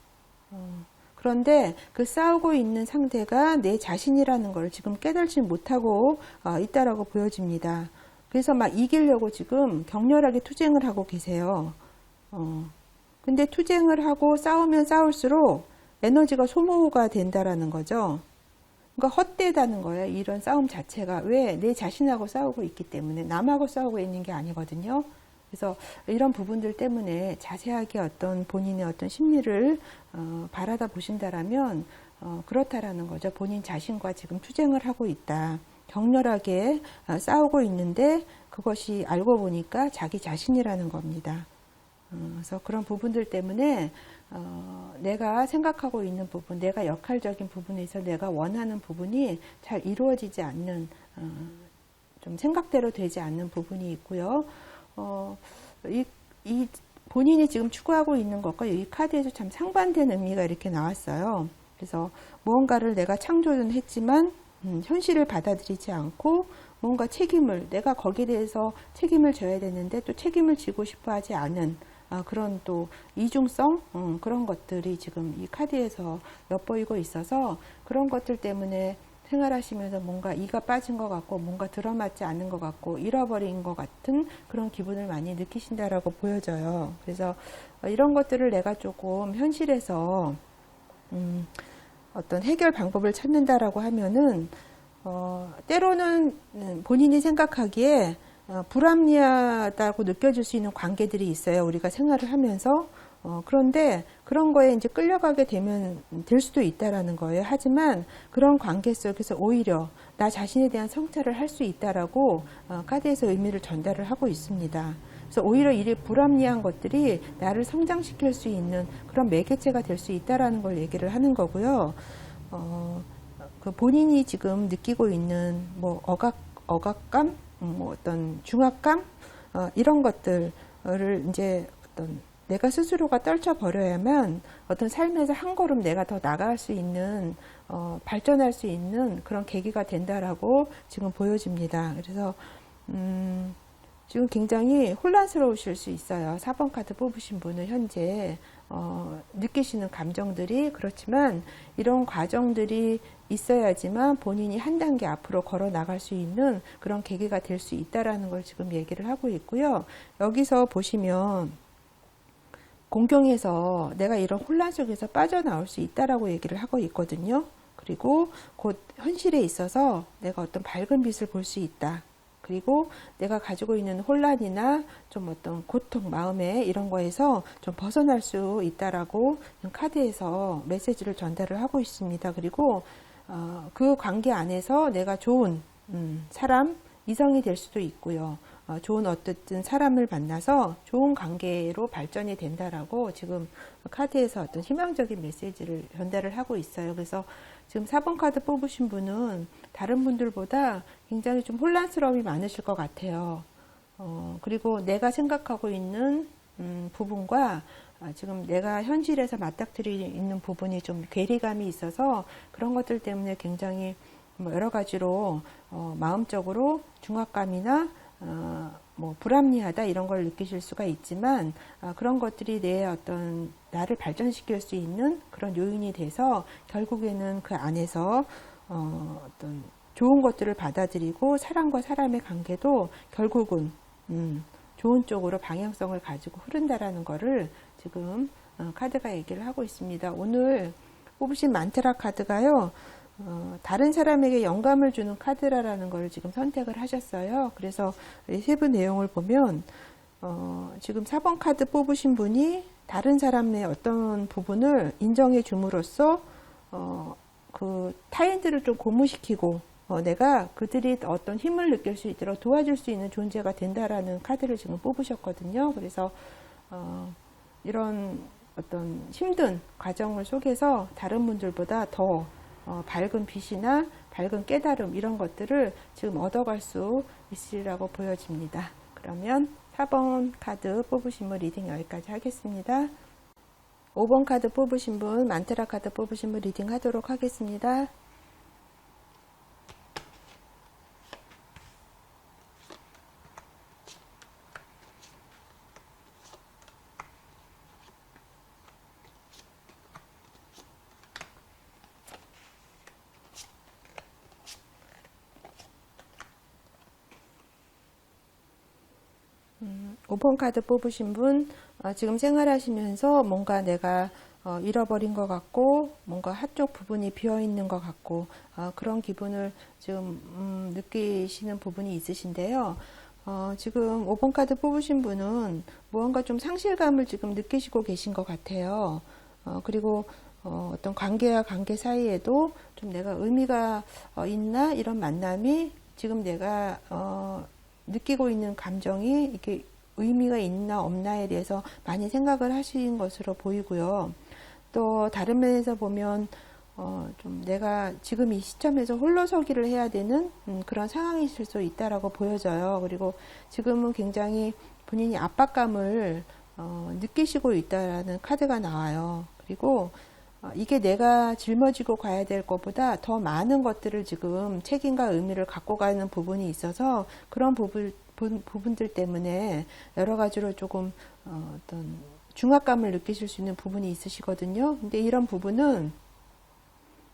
그런데 그 싸우고 있는 상대가 내 자신이라는 걸 지금 깨달지 못하고 있다라고 보여집니다. 그래서 막 이기려고 지금 격렬하게 투쟁을 하고 계세요. 근데 투쟁을 하고 싸우면 싸울수록 에너지가 소모가 된다라는 거죠. 그러니까 헛되다는 거예요. 이런 싸움 자체가. 왜? 내 자신하고 싸우고 있기 때문에. 남하고 싸우고 있는 게 아니거든요. 그래서 이런 부분들 때문에 자세하게 어떤 본인의 어떤 심리를 바라다 보신다라면 그렇다라는 거죠. 본인 자신과 지금 투쟁을 하고 있다. 격렬하게 싸우고 있는데 그것이 알고 보니까 자기 자신이라는 겁니다. 그래서 그런 부분들 때문에 내가 생각하고 있는 부분, 내가 역할적인 부분에서 내가 원하는 부분이 잘 이루어지지 않는, 좀 생각대로 되지 않는 부분이 있고요. 이 본인이 지금 추구하고 있는 것과 이 카드에서 참 상반된 의미가 이렇게 나왔어요. 그래서 무언가를 내가 창조는 했지만 현실을 받아들이지 않고 뭔가 책임을, 내가 거기에 대해서 책임을 져야 되는데 또 책임을 지고 싶어 하지 않은 그런 또 이중성 그런 것들이 지금 이 카드에서 엿보이고 있어서 그런 것들 때문에 생활하시면서 뭔가 이가 빠진 것 같고 뭔가 들어맞지 않는 것 같고 잃어버린 것 같은 그런 기분을 많이 느끼신다라고 보여져요. 그래서 이런 것들을 내가 조금 현실에서 어떤 해결 방법을 찾는다라고 하면은 때로는 본인이 생각하기에 불합리하다고 느껴질 수 있는 관계들이 있어요. 우리가 생활을 하면서. 그런데 그런 거에 이제 끌려가게 되면 될 수도 있다라는 거예요. 하지만 그런 관계 속에서 오히려 나 자신에 대한 성찰을 할 수 있다라고 카드에서 의미를 전달을 하고 있습니다. 그래서 오히려 이 불합리한 것들이 나를 성장시킬 수 있는 그런 매개체가 될 수 있다라는 걸 얘기를 하는 거고요. 그 본인이 지금 느끼고 있는 뭐 억압감, 뭐 어떤 중압감 이런 것들을 이제 어떤 내가 스스로가 떨쳐버려야만 어떤 삶에서 한 걸음 내가 더 나아갈 수 있는 발전할 수 있는 그런 계기가 된다라고 지금 보여집니다. 그래서 지금 굉장히 혼란스러우실 수 있어요. 4번 카드 뽑으신 분은 현재 느끼시는 감정들이 그렇지만 이런 과정들이 있어야지만 본인이 한 단계 앞으로 걸어 나갈 수 있는 그런 계기가 될 수 있다라는 걸 지금 얘기를 하고 있고요. 여기서 보시면 공경에서 내가 이런 혼란 속에서 빠져나올 수 있다라고 얘기를 하고 있거든요. 그리고 곧 현실에 있어서 내가 어떤 밝은 빛을 볼 수 있다. 그리고 내가 가지고 있는 혼란이나 좀 어떤 고통, 마음에 이런 거에서 좀 벗어날 수 있다라고 카드에서 메시지를 전달을 하고 있습니다. 그리고 그 관계 안에서 내가 좋은 사람, 이성이 될 수도 있고요. 좋은 어쨌든 사람을 만나서 좋은 관계로 발전이 된다라고 지금 카드에서 어떤 희망적인 메시지를 전달을 하고 있어요. 그래서 지금 4번 카드 뽑으신 분은 다른 분들보다 굉장히 좀 혼란스러움이 많으실 것 같아요. 그리고 내가 생각하고 있는 부분과 지금 내가 현실에서 맞닥뜨리는 부분이 좀 괴리감이 있어서 그런 것들 때문에 굉장히 뭐 여러 가지로 마음적으로 중압감이나 뭐 불합리하다 이런 걸 느끼실 수가 있지만 그런 것들이 내 어떤 나를 발전시킬 수 있는 그런 요인이 돼서 결국에는 그 안에서 어떤 좋은 것들을 받아들이고 사람과 사람의 관계도 결국은 좋은 쪽으로 방향성을 가지고 흐른다라는 거를 지금 카드가 얘기를 하고 있습니다. 오늘 뽑으신 만트라 카드가요. 다른 사람에게 영감을 주는 카드라는 걸 지금 선택을 하셨어요. 그래서 세부 내용을 보면 지금 4번 카드 뽑으신 분이 다른 사람의 어떤 부분을 인정해 줌으로써 그 타인들을 좀 고무시키고 내가 그들이 어떤 힘을 느낄 수 있도록 도와줄 수 있는 존재가 된다라는 카드를 지금 뽑으셨거든요. 그래서 이런 어떤 힘든 과정을 속에서 다른 분들보다 더 밝은 빛이나 밝은 깨달음 이런 것들을 지금 얻어갈 수 있으리라고 보여집니다. 그러면 4번 카드 뽑으신 분 리딩 여기까지 하겠습니다. 5번 카드 뽑으신 분, 만트라 카드 뽑으신 분 리딩 하도록 하겠습니다. 5번 카드 뽑으신 분, 지금 생활하시면서 뭔가 내가 잃어버린 것 같고, 뭔가 한쪽 부분이 비어있는 것 같고, 그런 기분을 지금 느끼시는 부분이 있으신데요. 지금 5번 카드 뽑으신 분은 무언가 좀 상실감을 지금 느끼시고 계신 것 같아요. 그리고 어떤 관계와 관계 사이에도 좀 내가 의미가 있나? 이런 만남이 지금 내가 느끼고 있는 감정이 이렇게 의미가 있나 없나에 대해서 많이 생각을 하신 것으로 보이고요. 또 다른 면에서 보면 좀 내가 지금 이 시점에서 홀로서기를 해야 되는 그런 상황이 있을 수 있다라고 보여져요. 그리고 지금은 굉장히 본인이 압박감을 느끼시고 있다라는 카드가 나와요. 그리고 이게 내가 짊어지고 가야 될 것보다 더 많은 것들을 지금 책임과 의미를 갖고 가는 부분이 있어서 그런 부분들 때문에 여러 가지로 조금 어떤 중압감을 느끼실 수 있는 부분이 있으시거든요. 근데 이런 부분은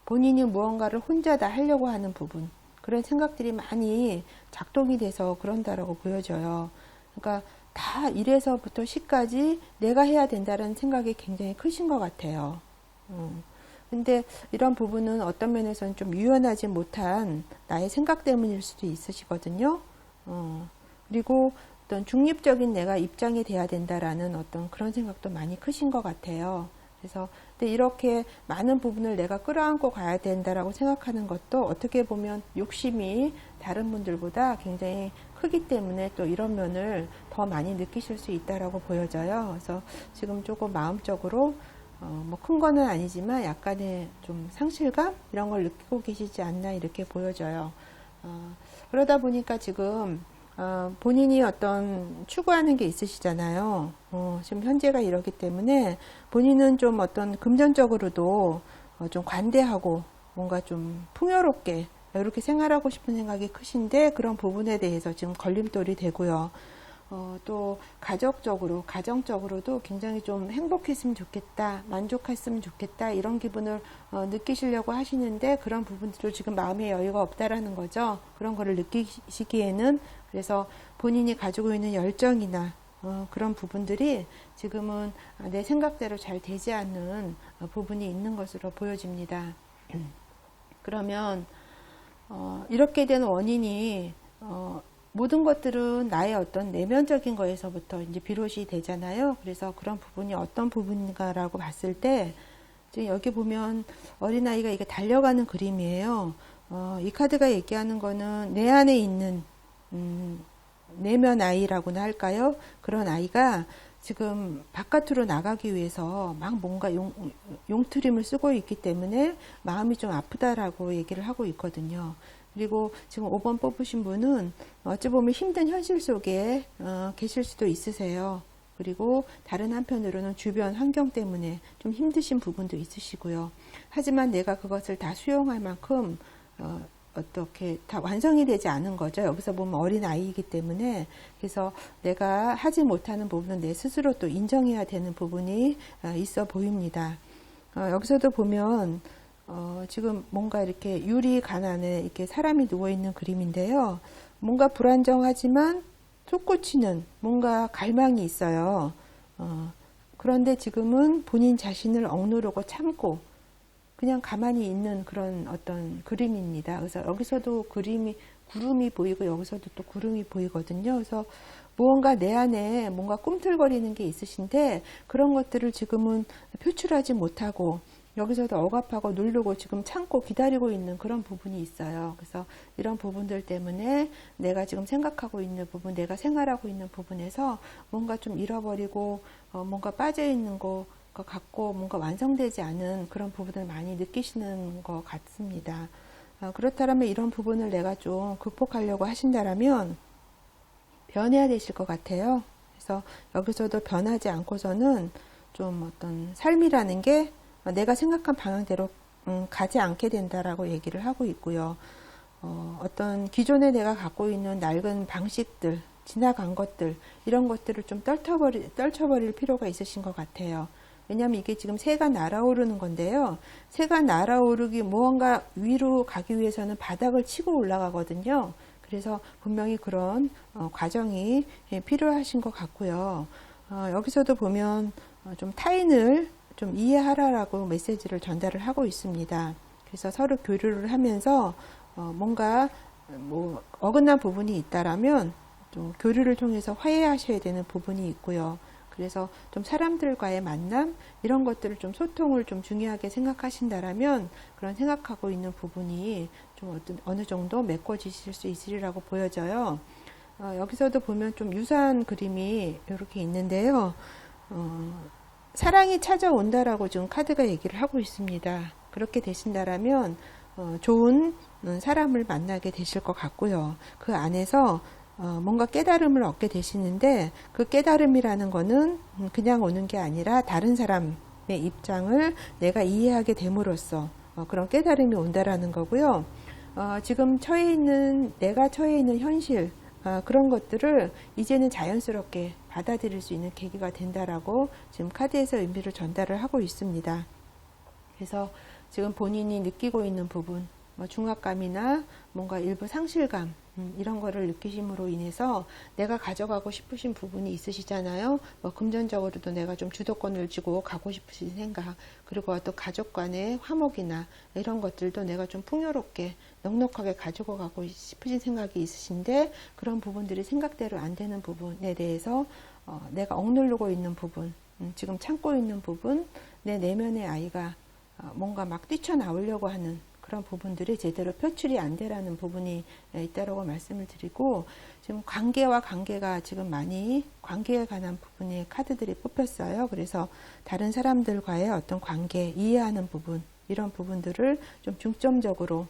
본인이 무언가를 혼자 다 하려고 하는 부분, 그런 생각들이 많이 작동이 돼서 그런다라고 보여져요. 그러니까 다 1에서부터 10까지 내가 해야 된다는 생각이 굉장히 크신 것 같아요. 근데 이런 부분은 어떤 면에서는 좀 유연하지 못한 나의 생각 때문일 수도 있으시거든요. 그리고 어떤 중립적인 내가 입장이 돼야 된다라는 어떤 그런 생각도 많이 크신 것 같아요. 그래서 근데 이렇게 많은 부분을 내가 끌어안고 가야 된다라고 생각하는 것도 어떻게 보면 욕심이 다른 분들보다 굉장히 크기 때문에 또 이런 면을 더 많이 느끼실 수 있다라고 보여져요. 그래서 지금 조금 마음적으로 뭐 큰 거는 아니지만 약간의 좀 상실감 이런 걸 느끼고 계시지 않나 이렇게 보여져요. 그러다 보니까 지금 본인이 어떤 추구하는 게 있으시잖아요. 지금 현재가 이러기 때문에 본인은 좀 어떤 금전적으로도 좀 관대하고 뭔가 좀 풍요롭게 이렇게 생활하고 싶은 생각이 크신데 그런 부분에 대해서 지금 걸림돌이 되고요. 또 가정적으로도 굉장히 좀 행복했으면 좋겠다, 만족했으면 좋겠다 이런 기분을 느끼시려고 하시는데 그런 부분들도 지금 마음의 여유가 없다라는 거죠. 그런 거를 느끼시기에는 그래서 본인이 가지고 있는 열정이나 그런 부분들이 지금은 내 생각대로 잘 되지 않는 부분이 있는 것으로 보여집니다. 그러면 이렇게 된 원인이 모든 것들은 나의 어떤 내면적인 거에서부터 이제 비롯이 되잖아요. 그래서 그런 부분이 어떤 부분인가라고 봤을 때, 지금 여기 보면 어린아이가 이게 달려가는 그림이에요. 이 카드가 얘기하는 거는 내 안에 있는, 내면 아이라고나 할까요? 그런 아이가 지금 바깥으로 나가기 위해서 막 뭔가 용트림을 쓰고 있기 때문에 마음이 좀 아프다라고 얘기를 하고 있거든요. 그리고 지금 5번 뽑으신 분은 어찌 보면 힘든 현실 속에 계실 수도 있으세요. 그리고 다른 한편으로는 주변 환경 때문에 좀 힘드신 부분도 있으시고요. 하지만 내가 그것을 다 수용할 만큼 어떻게 다 완성이 되지 않은 거죠. 여기서 보면 어린 아이이기 때문에. 그래서 내가 하지 못하는 부분은 내 스스로 또 인정해야 되는 부분이 있어 보입니다. 여기서도 보면 지금 뭔가 이렇게 유리 가난에 이렇게 사람이 누워 있는 그림인데요. 뭔가 불안정하지만 솟구치는 뭔가 갈망이 있어요. 그런데 지금은 본인 자신을 억누르고 참고 그냥 가만히 있는 그런 어떤 그림입니다. 그래서 여기서도 구름이 보이고 여기서도 또 구름이 보이거든요. 그래서 무언가 내 안에 뭔가 꿈틀거리는 게 있으신데 그런 것들을 지금은 표출하지 못하고 여기서도 억압하고 누르고 지금 참고 기다리고 있는 그런 부분이 있어요. 그래서 이런 부분들 때문에 내가 지금 생각하고 있는 부분, 내가 생활하고 있는 부분에서 뭔가 좀 잃어버리고 뭔가 빠져있는 것 같고 뭔가 완성되지 않은 그런 부분을 많이 느끼시는 것 같습니다. 그렇다면 이런 부분을 내가 좀 극복하려고 하신다면 변해야 되실 것 같아요. 그래서 여기서도 변하지 않고서는 좀 어떤 삶이라는 게 내가 생각한 방향대로 가지 않게 된다라고 얘기를 하고 있고요. 어떤 기존에 내가 갖고 있는 낡은 방식들, 지나간 것들, 이런 것들을 좀 떨쳐버릴 필요가 있으신 것 같아요. 왜냐하면 이게 지금 새가 날아오르는 건데요. 새가 날아오르기 무언가 위로 가기 위해서는 바닥을 치고 올라가거든요. 그래서 분명히 그런 과정이 필요하신 것 같고요. 여기서도 보면 좀 타인을 좀 이해하라라고 메시지를 전달을 하고 있습니다. 그래서 서로 교류를 하면서 뭔가 뭐 어긋난 부분이 있다라면 좀 교류를 통해서 화해하셔야 되는 부분이 있고요. 그래서 좀 사람들과의 만남 이런 것들을 좀 소통을 좀 중요하게 생각하신다라면 그런 생각하고 있는 부분이 좀 어느 정도 메꿔지실 수 있으리라고 보여져요. 여기서도 보면 좀 유사한 그림이 이렇게 있는데요. 사랑이 찾아온다라고 지금 카드가 얘기를 하고 있습니다. 그렇게 되신다라면 좋은 사람을 만나게 되실 것 같고요. 그 안에서 뭔가 깨달음을 얻게 되시는데 그 깨달음이라는 거는 그냥 오는 게 아니라 다른 사람의 입장을 내가 이해하게 됨으로써 그런 깨달음이 온다라는 거고요. 지금 내가 처해 있는 현실 그런 것들을 이제는 자연스럽게 받아들일 수 있는 계기가 된다라고 지금 카드에서 의미를 전달을 하고 있습니다. 그래서 지금 본인이 느끼고 있는 부분, 중압감이나 뭔가 일부 상실감 이런 거를 느끼심으로 인해서 내가 가져가고 싶으신 부분이 있으시잖아요. 금전적으로도 내가 좀 주도권을 쥐고 가고 싶으신 생각, 그리고 어떤 가족 간의 화목이나 이런 것들도 내가 좀 풍요롭게 넉넉하게 가지고 가고 싶으신 생각이 있으신데 그런 부분들이 생각대로 안 되는 부분에 대해서 내가 억누르고 있는 부분, 지금 참고 있는 부분, 내 내면의 아이가 뭔가 막 뛰쳐나오려고 하는 그런 부분들이 제대로 표출이 안 되라는 부분이 있다라고 말씀을 드리고 지금 관계가 지금 많이 관계에 관한 부분의 카드들이 뽑혔어요. 그래서 다른 사람들과의 어떤 관계, 이해하는 부분 이런 부분들을 좀 중점적으로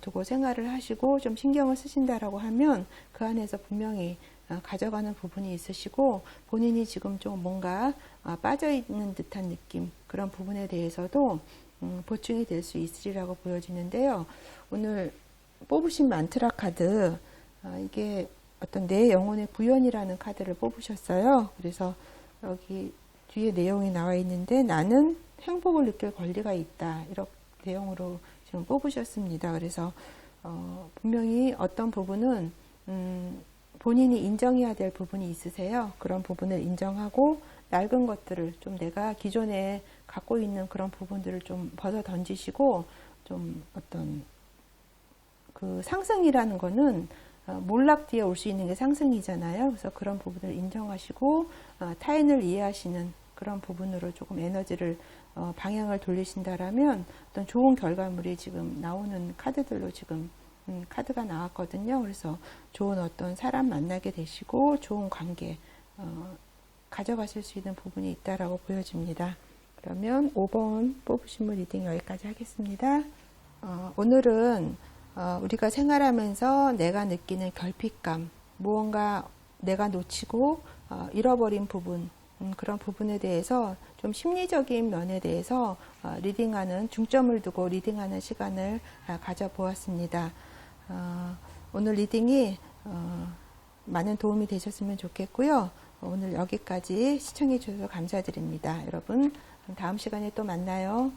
두고 생활을 하시고 좀 신경을 쓰신다라고 하면 그 안에서 분명히 가져가는 부분이 있으시고 본인이 지금 좀 뭔가 빠져있는 듯한 느낌 그런 부분에 대해서도 보충이 될 수 있으리라고 보여지는데요. 오늘 뽑으신 만트라 카드 이게 어떤 내 영혼의 구현이라는 카드를 뽑으셨어요. 그래서 여기 뒤에 내용이 나와 있는데 나는 행복을 느낄 권리가 있다 이런 내용으로 지금 뽑으셨습니다. 그래서 분명히 어떤 부분은 본인이 인정해야 될 부분이 있으세요. 그런 부분을 인정하고 낡은 것들을 좀 내가 기존에 갖고 있는 그런 부분들을 좀 벗어 던지시고 좀 어떤 그 상승이라는 거는 몰락 뒤에 올 수 있는 게 상승이잖아요. 그래서 그런 부분을 인정하시고 타인을 이해하시는 그런 부분으로 조금 에너지를 방향을 돌리신다라면 어떤 좋은 결과물이 지금 나오는 카드들로 지금 카드가 나왔거든요. 그래서 좋은 어떤 사람 만나게 되시고 좋은 관계 가져가실 수 있는 부분이 있다라고 보여집니다. 그러면 5번 뽑으신 분 리딩 여기까지 하겠습니다. 오늘은 우리가 생활하면서 내가 느끼는 결핍감, 무언가 내가 놓치고 잃어버린 부분, 그런 부분에 대해서 좀 심리적인 면에 대해서 리딩하는, 중점을 두고 리딩하는 시간을 가져보았습니다. 오늘 리딩이 많은 도움이 되셨으면 좋겠고요. 오늘 여기까지 시청해 주셔서 감사드립니다. 여러분, 다음 시간에 또 만나요.